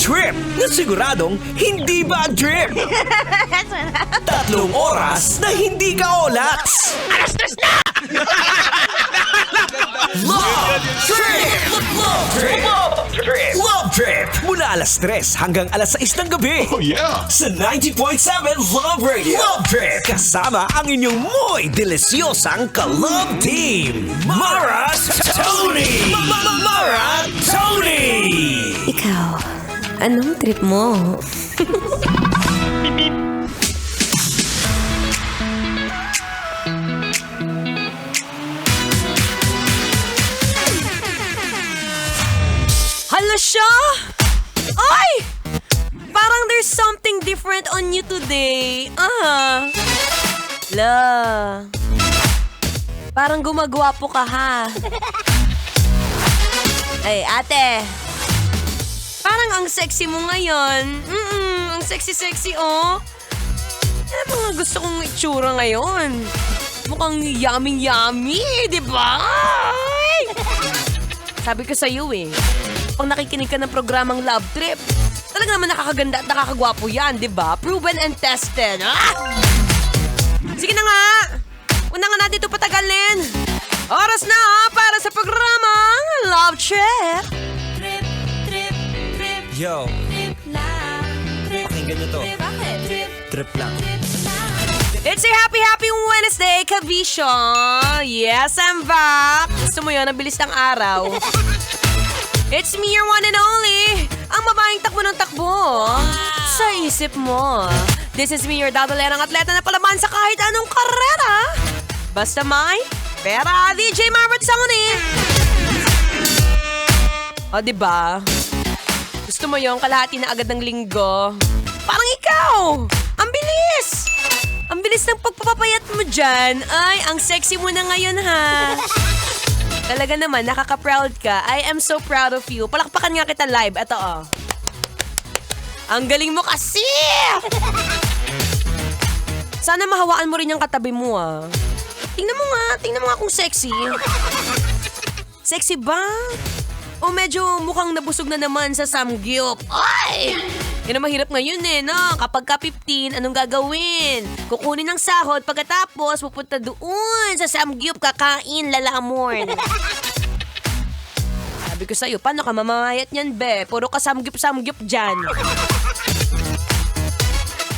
trip na siguradong hindi bad trip. 3 oras na hindi ka olats. Alas 3 na! Love Trip! Love Trip! Love Trip! Love Trip! Mula alas 3 hanggang alas 6 ng gabi. Oh yeah! Sa 90.7 Love Radio. Love Trip! Kasama ang inyong muy delisyosang ka-love team. Mara Tony! Mara Tony! Ikaw, anong trip mo? Hala siya! Ay! Parang there's something different on you today. La. Parang gumagwapo ka ha. Ay, ate. Parang ang sexy mo ngayon. Ang sexy-sexy, oh. Ano mga gusto kong itsura ngayon? Mukhang yummy-yummy, di ba? Ay! Sabi ko sa'yo eh, pag nakikinig ka ng programang Love Trip, talaga naman nakakaganda at nakakagwapo yan, di ba? Proven and tested. Sige na nga! Una nga natin ito patagalin. Oras na para sa programang Love Trip. Trip, trip, trip. Yo, Trip lang. Trip, pakinggan nyo to. trip. Bakit? Trip, Trip lang. trip lang. It's a happy Wednesday, Kavisyo. Yes, I'm back. Gusto mo yun? Ang bilis ng araw. It's me, your one and only. Ang babaeng takbo ng takbo. Sa isip mo. This is me, your dadalerang atleta na palaban sa kahit anong karera. Basta may pera, DJ Maratsoni. O, diba? Gusto mo yung kalahati na agad ng linggo? Parang ikaw! Ang bilis! Ang bilis ng pagpapapayat mo dyan. Ay, ang sexy mo na ngayon, ha? Talaga naman, nakaka-proud ka. I am so proud of you. Palakpakan nga kita live. Ito, oh. Ang galing mo kasi! Sana mahawaan mo rin yung katabi mo, ah. Tingnan mo nga kung sexy. Sexy ba? O medyo mukhang nabusog na naman sa samgyup. Ay! Yan ang mahirap ngayon eh, no? Kapag ka 15, anong gagawin? Kukunin ng sahod, pagkatapos pupunta doon sa samgyup, kakain, lalamon. Sabi ko sa'yo, paano ka mamamayat niyan, be? Puro ka samgyup dyan.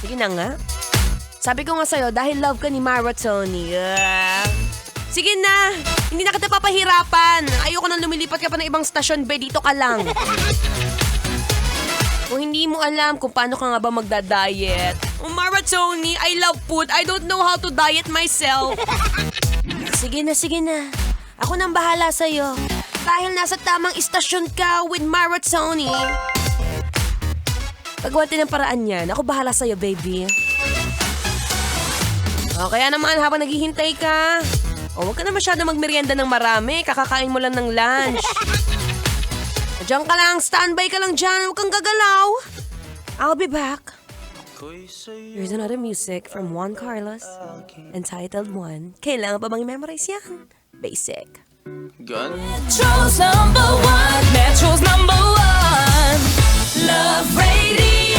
Sige na nga. Sabi ko nga sa'yo, dahil love ka ni Maratsoni. Sige na, hindi na kita papahirapan. Ayoko nang lumilipat ka pa ng ibang stasyon, be. Dito ka lang. Kung hindi mo alam kung paano ka nga ba magda-diet. Oh, Maratsoni, I love food. I don't know how to diet myself. Sige na. Ako nang bahala sa'yo. Dahil nasa tamang istasyon ka with Maratsoni. Pagawa ng paraan yan. Ako bahala sa'yo, baby. O, kaya naman habang naghihintay ka, huwag ka na masyado magmerienda ng marami. Kakakain mo lang ng lunch. Diyan ka lang, standby ka lang dyan. Huwag kang gagalaw. I'll be back. Here's another music from Juan Carlos, entitled One. Kailangan pa bang memorize yan? Basic. Metro's number one. Love Radio.